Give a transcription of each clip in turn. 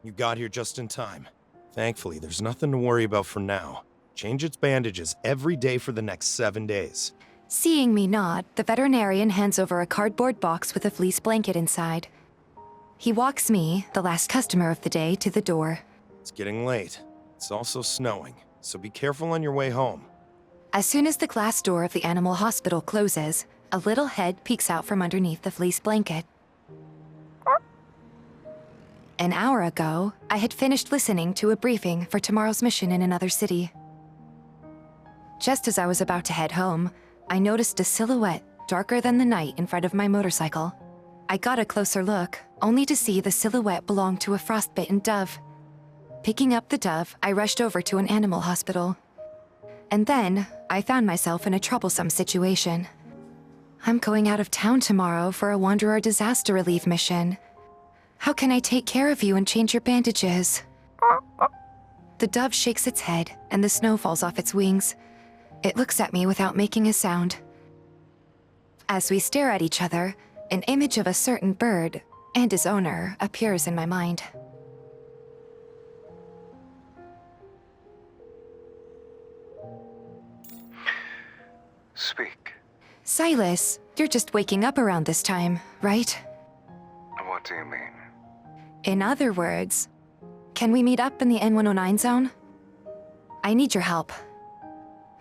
You got here just in time. Thankfully, there's nothing to worry about for now. Change its bandages every day for the next 7 days. Seeing me nod, the veterinarian hands over a cardboard box with a fleece blanket inside. He walks me, the last customer of the day, to the door. It's getting late. It's also snowing, so be careful on your way home. As soon as the glass door of the animal hospital closes, a little head peeks out from underneath the fleece blanket. An hour ago, I had finished listening to a briefing for tomorrow's mission in another city. Just as I was about to head home, I noticed a silhouette darker than the night in front of my motorcycle. I got a closer look, only to see the silhouette belonged to a frostbitten dove. Picking up the dove, I rushed over to an animal hospital. And then, I found myself in a troublesome situation. I'm going out of town tomorrow for a Wanderer disaster relief mission. How can I take care of you and change your bandages? The dove shakes its head, and the snow falls off its wings. It looks at me without making a sound. As we stare at each other, an image of a certain bird and his owner appears in my mind. Speak. Sylus, you're just waking up around this time, right? What do you mean? In other words, can we meet up in the N109 zone? I need your help.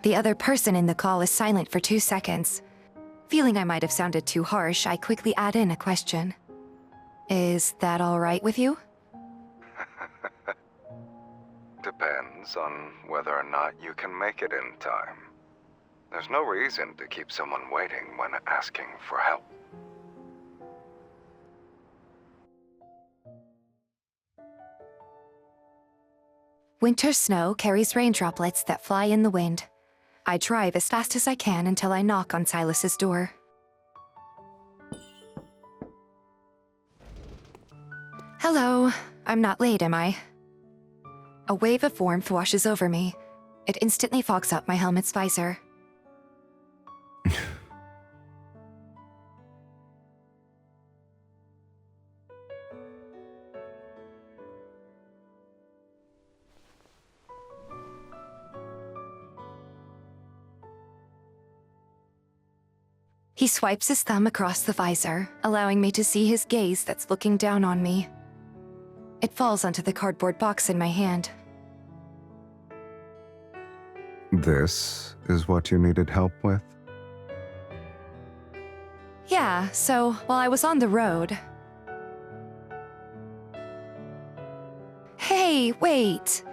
The other person in the call is silent for 2 seconds. Feeling I might have sounded too harsh, I quickly add in a question. Is that all right with you? Depends on whether or not you can make it in time. There's no reason to keep someone waiting when asking for help. Winter snow carries rain droplets that fly in the wind. I drive as fast as I can until I knock on Sylus's door. Hello. I'm not late, am I? A wave of warmth washes over me. It instantly fogs up my helmet's visor. He swipes his thumb across the visor, allowing me to see his gaze that's looking down on me. It falls onto the cardboard box in my hand. This is what you needed help with? Yeah, so while I was on the road... Hey, wait!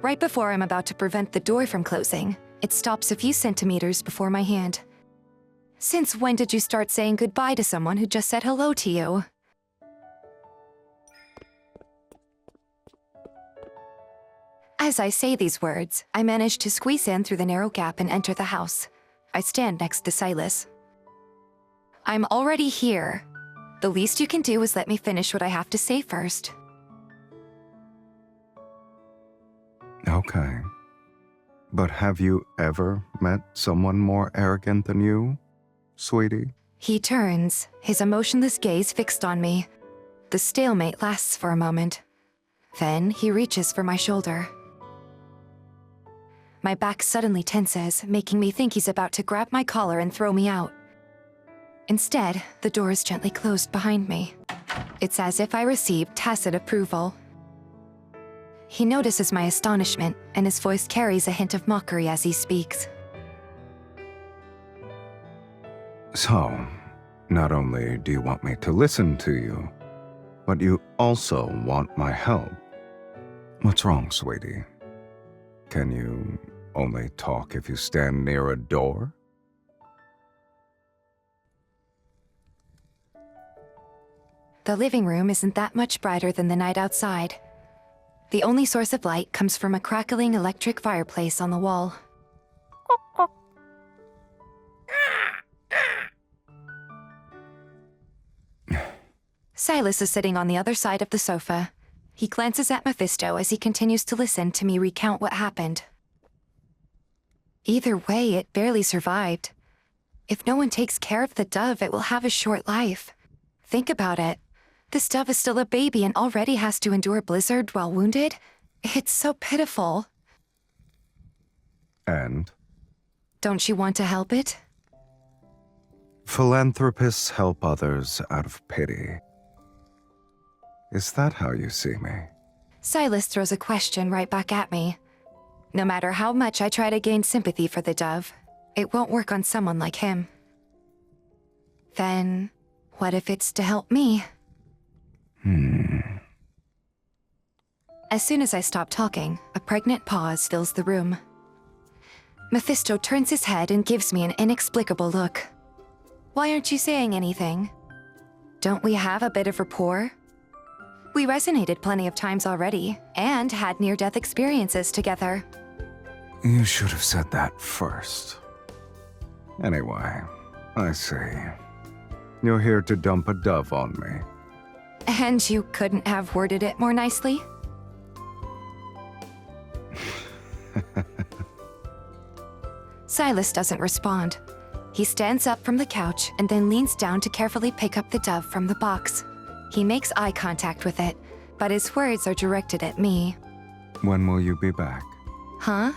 Right before I'm about to prevent the door from closing, it stops a few centimeters before my hand. Since when did you start saying goodbye to someone who just said hello to you? As I say these words, I manage to squeeze in through the narrow gap and enter the house. I stand next to Sylus. I'm already here. The least you can do is let me finish what I have to say first. Okay. But have you ever met someone more arrogant than you, sweetie? He turns, his emotionless gaze fixed on me. The stalemate lasts for a moment. Then he reaches for my shoulder. My back suddenly tenses, making me think he's about to grab my collar and throw me out. Instead, the door is gently closed behind me. It's as if I received tacit approval. He notices my astonishment, and his voice carries a hint of mockery as he speaks. So, not only do you want me to listen to you, but you also want my help. What's wrong, sweetie? Can you only talk if you stand near a door? The living room isn't that much brighter than the night outside. The only source of light comes from a crackling electric fireplace on the wall. Sylus is sitting on the other side of the sofa. He glances at Mephisto as he continues to listen to me recount what happened. Either way, it barely survived. If no one takes care of the dove, it will have a short life. Think about it. This dove is still a baby and already has to endure blizzard while wounded. It's so pitiful. And? Don't you want to help it? Philanthropists help others out of pity. Is that how you see me? Sylus throws a question right back at me. No matter how much I try to gain sympathy for the dove, it won't work on someone like him. Then, what if it's to help me? As soon as I stop talking, a pregnant pause fills the room. Mephisto turns his head and gives me an inexplicable look. Why aren't you saying anything? Don't we have a bit of rapport? We resonated plenty of times already, and had near-death experiences together. You should have said that first. Anyway, I see. You're here to dump a dove on me. And you couldn't have worded it more nicely? Sylus doesn't respond. He stands up from the couch and then leans down to carefully pick up the dove from the box. He makes eye contact with it, but his words are directed at me. When will you be back? Huh?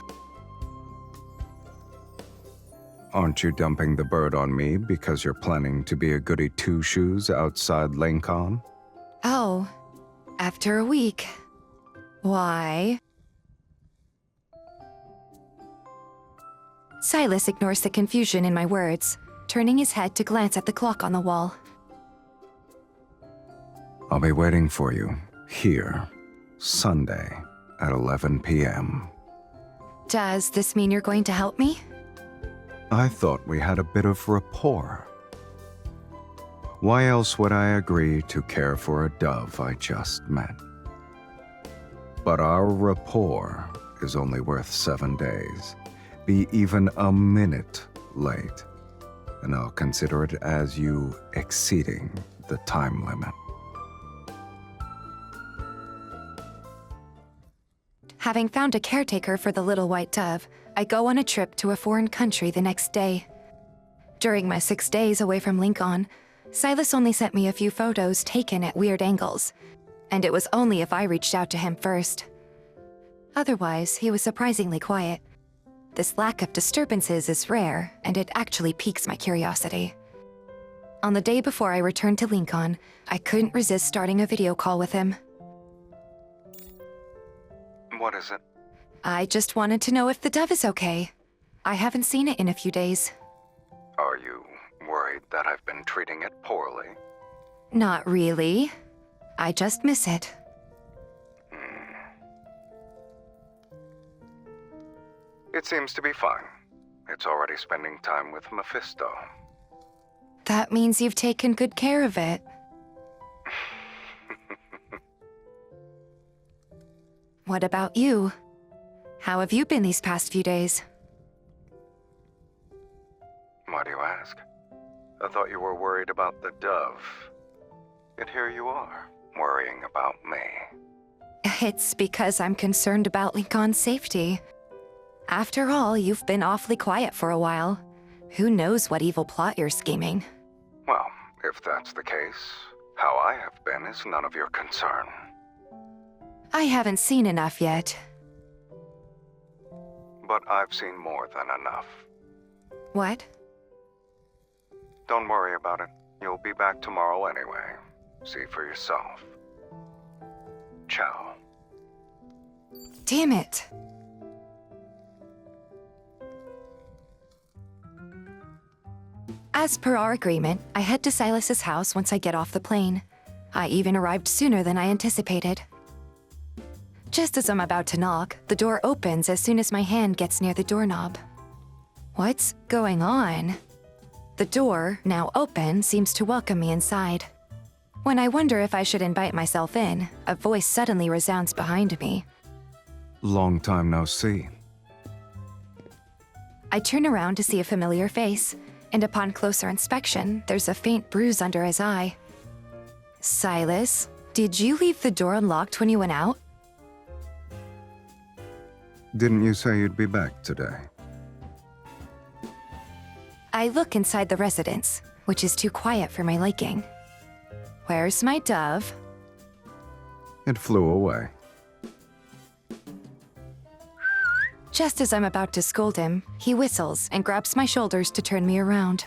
Aren't you dumping the bird on me because you're planning to be a goody two-shoes outside Lincoln? Oh, after a week. Why? Sylus ignores the confusion in my words, turning his head to glance at the clock on the wall. I'll be waiting for you, here, Sunday, at 11 p.m. Does this mean you're going to help me? I thought we had a bit of rapport. Why else would I agree to care for a dove I just met? But our rapport is only worth 7 days. Be even a minute late, and I'll consider it as you exceeding the time limit. Having found a caretaker for the little white dove, I go on a trip to a foreign country the next day. During my 6 days away from Lincoln, Sylus only sent me a few photos taken at weird angles, and it was only if I reached out to him first. Otherwise, he was surprisingly quiet. This lack of disturbances is rare, and it actually piques my curiosity. On the day before I returned to Lincoln, I couldn't resist starting a video call with him. What is it? I just wanted to know if the dove is okay. I haven't seen it in a few days. Are you worried that I've been treating it poorly? Not really. I just miss it. It seems to be fine. It's already spending time with Mephisto. That means you've taken good care of it. What about you? How have you been these past few days? Why do you ask? I thought you were worried about the dove. Yet here you are, worrying about me. It's because I'm concerned about Lincoln's safety. After all, you've been awfully quiet for a while. Who knows what evil plot you're scheming? Well, if that's the case, how I have been is none of your concern. I haven't seen enough yet. But I've seen more than enough. What? Don't worry about it. You'll be back tomorrow anyway. See for yourself. Ciao. Damn it. As per our agreement, I head to Sylus's house once I get off the plane. I even arrived sooner than I anticipated. Just as I'm about to knock, the door opens as soon as my hand gets near the doorknob. What's going on? The door, now open, seems to welcome me inside. When I wonder if I should invite myself in, a voice suddenly resounds behind me. Long time no see. I turn around to see a familiar face, and upon closer inspection, there's a faint bruise under his eye. Sylus, did you leave the door unlocked when you went out? Didn't you say you'd be back today? I look inside the residence, which is too quiet for my liking. Where's my dove? It flew away. Just as I'm about to scold him, he whistles and grabs my shoulders to turn me around.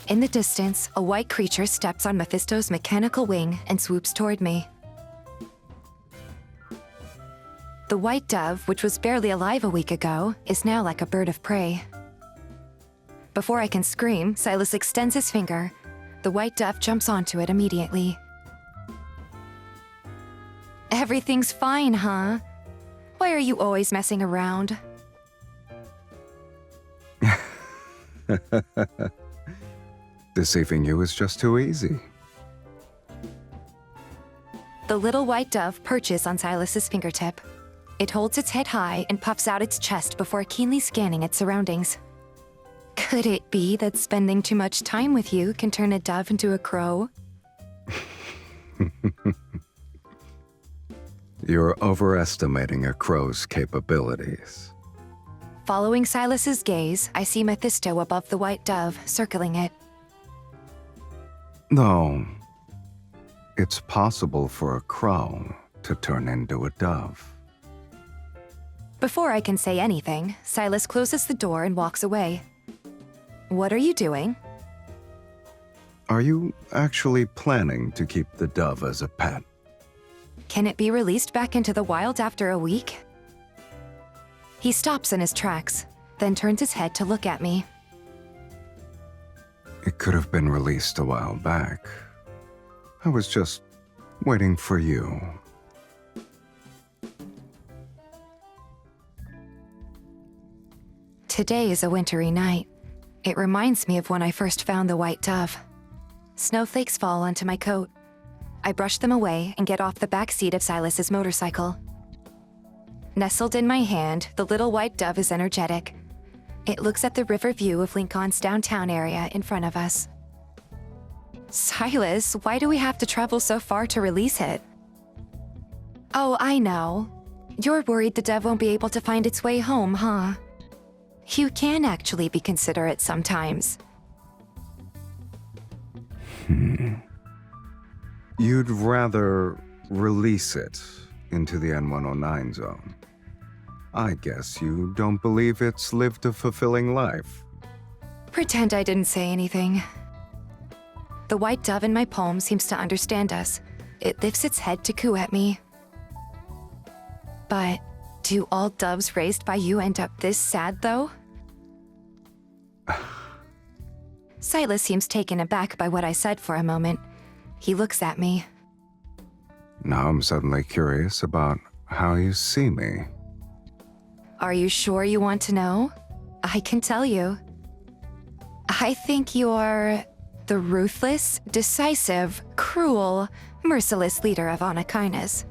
In the distance, a white creature steps on Mephisto's mechanical wing and swoops toward me. The white dove, which was barely alive a week ago, is now like a bird of prey. Before I can scream, Sylus extends his finger. The white dove jumps onto it immediately. Everything's fine, huh? Why are you always messing around? Deceiving you is just too easy. The little white dove perches on Silas's fingertip. It holds its head high and puffs out its chest before keenly scanning its surroundings. Could it be that spending too much time with you can turn a dove into a crow? You're overestimating a crow's capabilities. Following Silas's gaze, I see Mephisto above the white dove, circling it. Though, it's possible for a crow to turn into a dove. Before I can say anything, Sylus closes the door and walks away. What are you doing? Are you actually planning to keep the dove as a pet? Can it be released back into the wild after a week? He stops in his tracks, then turns his head to look at me. It could have been released a while back. I was just waiting for you. Today is a wintry night. It reminds me of when I first found the white dove. Snowflakes fall onto my coat. I brush them away and get off the back seat of Silas's motorcycle. Nestled in my hand, the little white dove is energetic. It looks at the river view of Lincoln's downtown area in front of us. Sylus, why do we have to travel so far to release it? Oh, I know. You're worried the dove won't be able to find its way home, huh? You can actually be considerate sometimes. You'd rather release it into the N109 zone. I guess you don't believe it's lived a fulfilling life. Pretend I didn't say anything. The white dove in my palm seems to understand us. It lifts its head to coo at me. But do all doves raised by you end up this sad, though? Sylus seems taken aback by what I said for a moment. He looks at me. Now I'm suddenly curious about how you see me. Are you sure you want to know? I can tell you. I think you're the ruthless, decisive, cruel, merciless leader of Anakainas.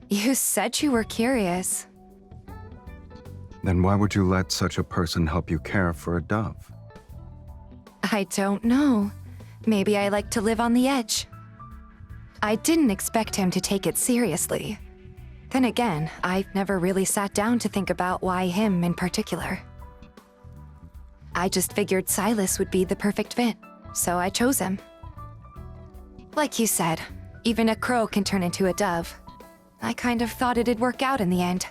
You said you were curious. Then why would you let such a person help you care for a dove? I don't know. Maybe I like to live on the edge. I didn't expect him to take it seriously. Then again, I've never really sat down to think about why him in particular. I just figured Sylus would be the perfect fit, so I chose him. Like you said, even a crow can turn into a dove. I kind of thought it'd work out in the end.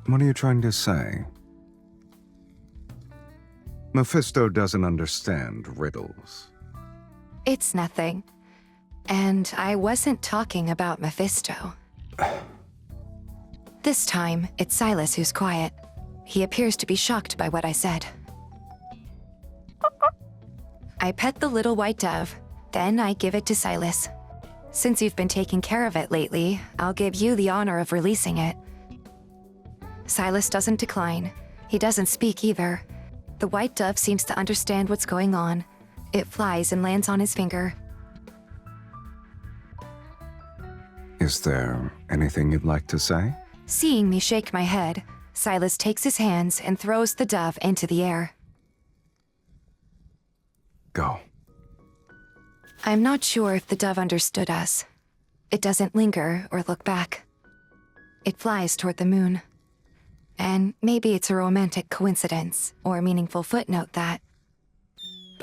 What are you trying to say? Mephisto doesn't understand riddles. It's nothing. And I wasn't talking about Mephisto. This time, it's Sylus who's quiet. He appears to be shocked by what I said. I pet the little white dove, then I give it to Sylus. Since you've been taking care of it lately, I'll give you the honor of releasing it. Sylus doesn't decline. He doesn't speak either. The white dove seems to understand what's going on. It flies and lands on his finger. Is there anything you'd like to say? Seeing me shake my head, Sylus takes his hands and throws the dove into the air. Go. I'm not sure if the dove understood us. It doesn't linger or look back. It flies toward the moon. And maybe it's a romantic coincidence or a meaningful footnote that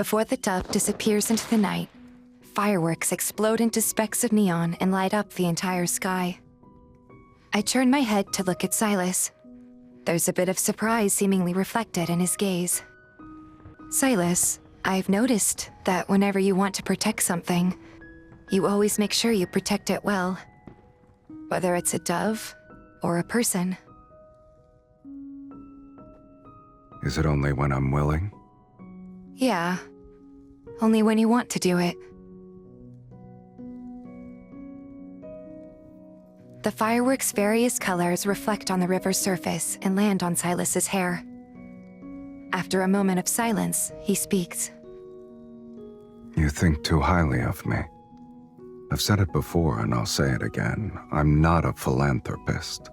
Before the dove disappears into the night, fireworks explode into specks of neon and light up the entire sky. I turn my head to look at Sylus. There's a bit of surprise seemingly reflected in his gaze. Sylus, I've noticed that whenever you want to protect something, you always make sure you protect it well. Whether it's a dove or a person. Is it only when I'm willing? Yeah. Only when you want to do it. The fireworks' various colors reflect on the river's surface and land on Sylus's hair. After a moment of silence, he speaks. You think too highly of me. I've said it before and I'll say it again. I'm not a philanthropist.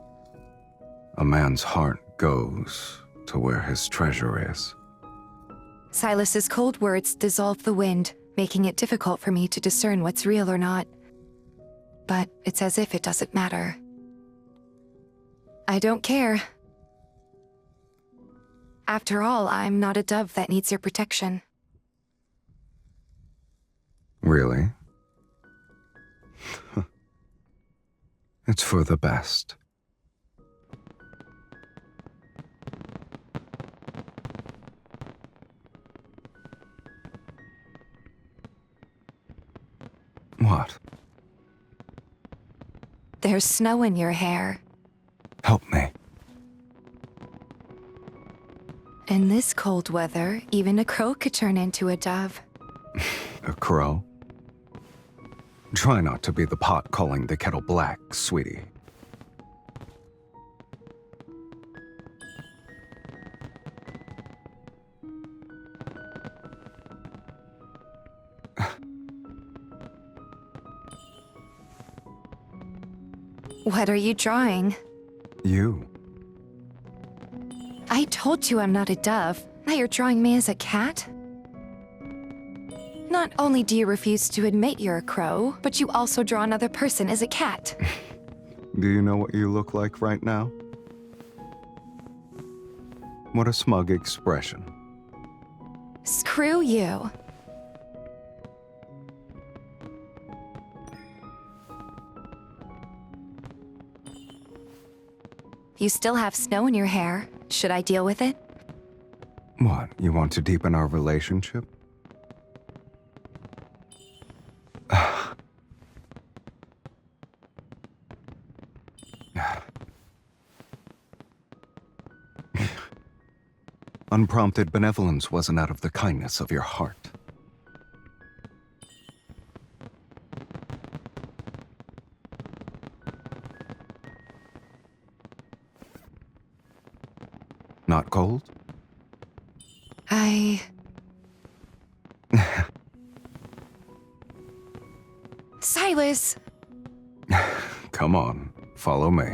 A man's heart goes to where his treasure is. Sylus's cold words dissolve the wind, making it difficult for me to discern what's real or not. But it's as if it doesn't matter. I don't care. After all, I'm not a dove that needs your protection. Really? It's for the best. What? There's snow in your hair. Help me. In this cold weather, even a crow could turn into a dove. A crow? Try not to be the pot calling the kettle black, sweetie. What are you drawing? You. I told you I'm not a dove. Now you're drawing me as a cat? Not only do you refuse to admit you're a crow, but you also draw another person as a cat. Do you know what you look like right now? What a smug expression. Screw you. You still have snow in your hair. Should I deal with it? What, you want to deepen our relationship? Unprompted benevolence wasn't out of the kindness of your heart. Not cold? Sylus! Come on, follow me.